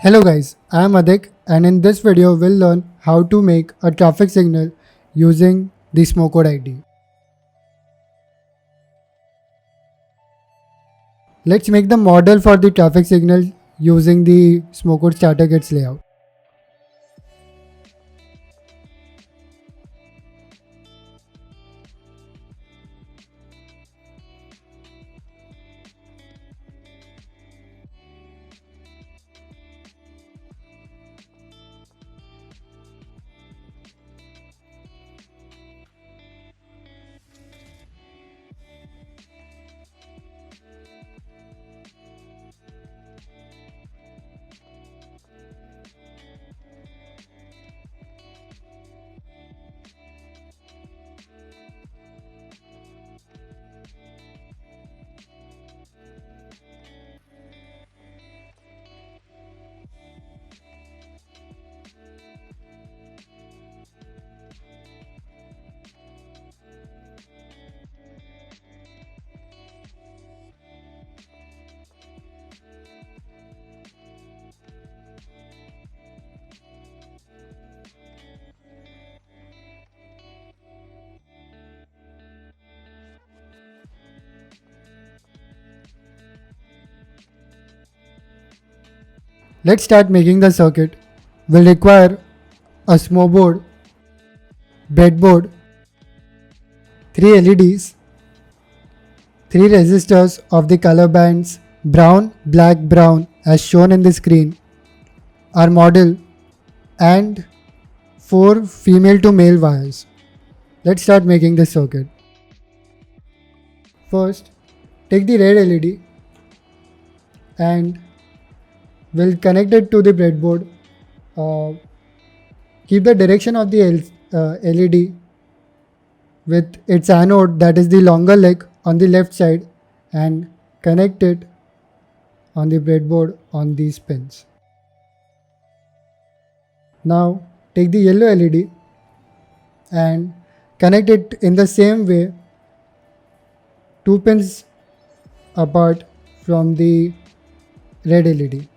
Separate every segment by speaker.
Speaker 1: Hello guys, I am Adhik and in this video we'll learn how to make a traffic signal using the smoke code ID. Let's make the model for the traffic signal using the smoke code starter kits layout. Let's start making the circuit. We'll require a smoke board, breadboard, 3 LEDs, 3 resistors of the color bands brown, black, brown as shown in the screen, our model and 4 female to male wires. Let's start making this circuit. First, take the red LED and we'll connect it to the breadboard. Keep the direction of the LED with its anode, that is the longer leg, on the left side and connect it on the breadboard on these pins. Now take the yellow LED and connect it in the same way, 2 pins apart from the red LED.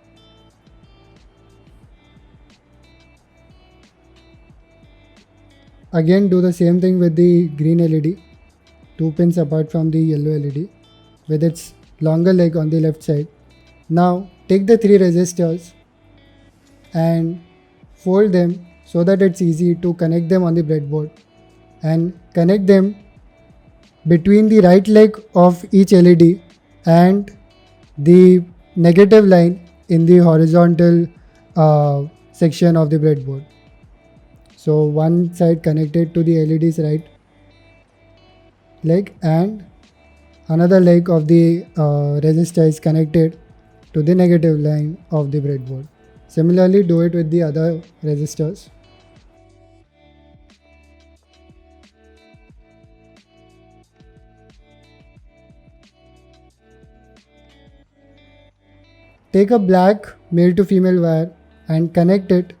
Speaker 1: Again do the same thing with the green LED, 2 pins apart from the yellow LED with its longer leg on the left side. Now take the 3 resistors and fold them so that it's easy to connect them on the breadboard and connect them between the right leg of each LED and the negative line in the horizontal section of the breadboard. So one side connected to the LED's right leg and another leg of the resistor is connected to the negative line of the breadboard. Similarly, do it with the other resistors. Take a black male to female wire and connect it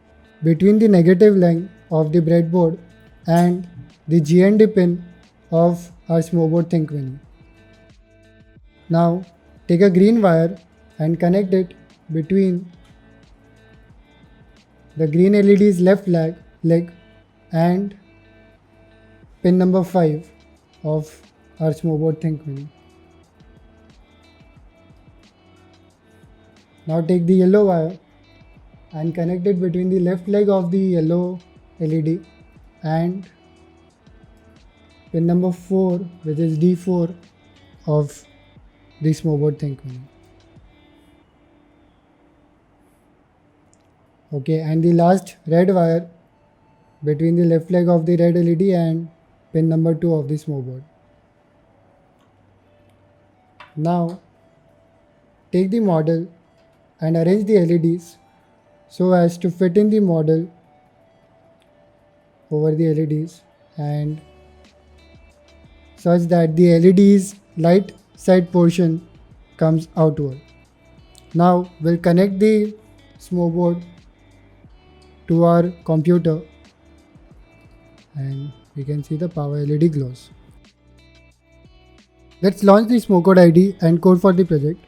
Speaker 1: between the negative line of the breadboard and the GND pin of our smoke board ThinkMini. Now take a green wire and connect it between the green LED's left leg and pin number 5 of our smoke board ThinkMini. Now take the yellow wire and connect it between the left leg of the yellow LED and pin number 4, which is D4 of the smoke board ThinkMini. Okay, and the last red wire between the left leg of the red LED and pin number 2 of the smoke board. Now take the model and arrange the LEDs so as to fit in the model over the LEDs and such that the LED's light side portion comes outward. Now we'll connect the smoke board to our computer and we can see the power LED glows. Let's launch the smoke code ID and code for the project.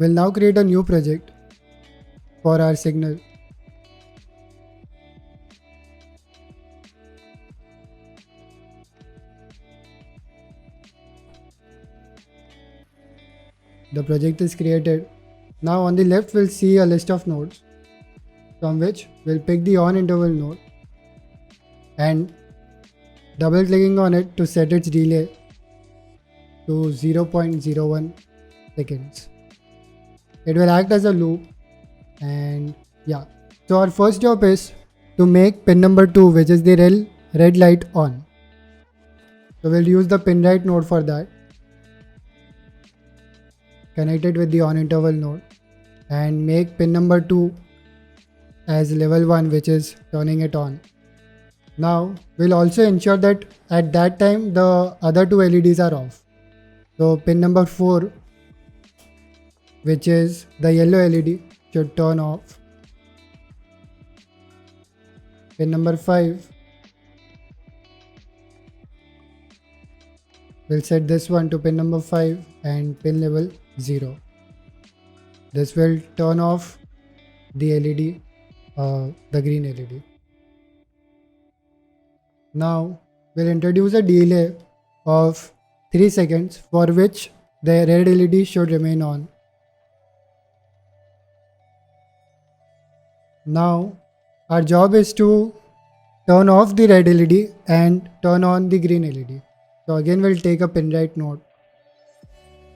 Speaker 1: We'll now create a new project for our signal. The project is created. Now on the left we'll see a list of nodes, from which we'll pick the on interval node and double clicking on it to set its delay to 0.01 seconds. It will act as a loop, and yeah. So our first job is to make pin number 2, which is the red light, on. So we'll use the pin right node for that. Connect it with the on interval node and make pin number 2 as level 1, which is turning it on. Now we'll also ensure that at that time the other two LEDs are off. So pin number 4, which is the yellow LED, should turn off. Pin number 5, we'll set this one to pin number 5 and pin level 0. This will turn off the LED, the green LED. Now we'll introduce a delay of 3 seconds, for which the red LED should remain on. Now our job is to turn off the red LED and turn on the green LED. So again we'll take a pin right node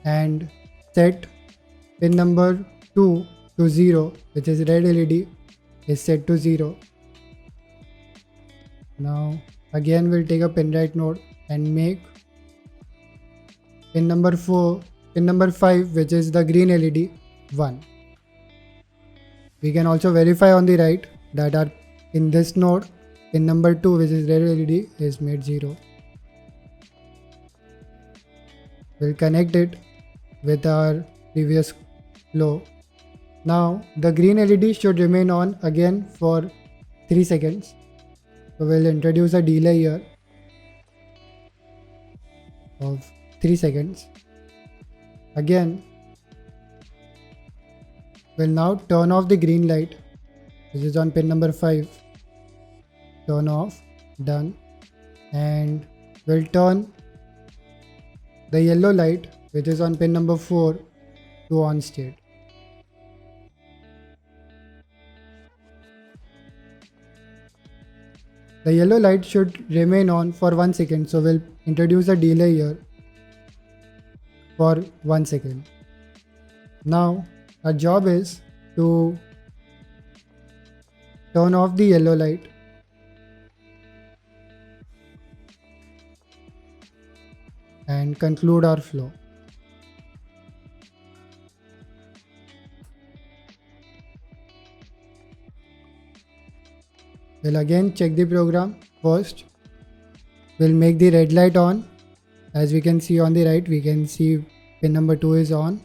Speaker 1: and set pin number 2 to 0, which is red LED is set to 0. Now again we'll take a pin right node and make pin number 5, which is the green LED, 1. We can also verify on the right that in this node, pin number 2, which is red LED, is made 0. We'll connect it with our previous flow. Now the green LED should remain on again for 3 seconds. So we'll introduce a delay here of 3 seconds. Again, we'll now turn off the green light, which is on pin number 5. Turn off, done. And we'll turn the yellow light, which is on pin number 4, to on state. The yellow light should remain on for 1 second, so we'll introduce a delay here for 1 second. Now our job is to turn off the yellow light and conclude our flow. We'll again check the program. First, we'll make the red light on. As we can see on the right, we can see pin number 2 is on.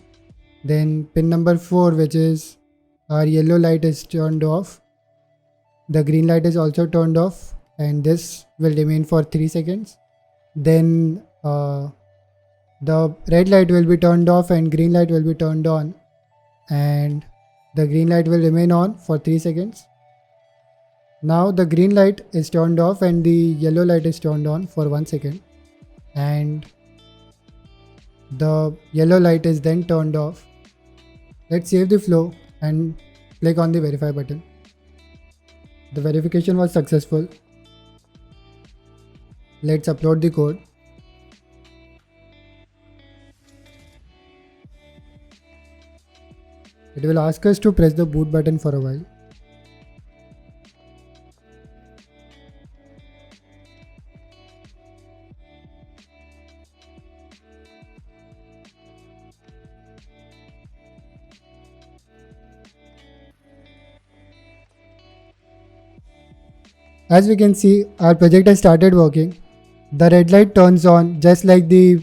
Speaker 1: Then pin number 4, which is our yellow light, is turned off. The green light is also turned off, and this will remain for 3 seconds. Then the red light will be turned off and green light will be turned on, and the green light will remain on for 3 seconds. Now the green light is turned off and the yellow light is turned on for 1 second, and the yellow light is then turned off. Let's save the flow and click on the verify button. The verification was successful. Let's upload the code. It will ask us to press the boot button for a while. As we can see, our project has started working. The red light turns on just like the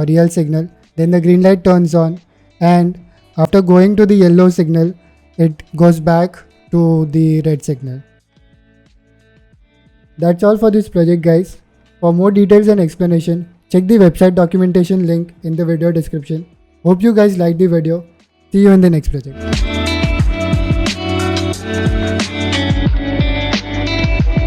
Speaker 1: real signal. Then the green light turns on, and after going to the yellow signal, it goes back to the red signal. That's all for this project, guys. For more details and explanation, check the website documentation link in the video description. Hope you guys liked the video. See you in the next project.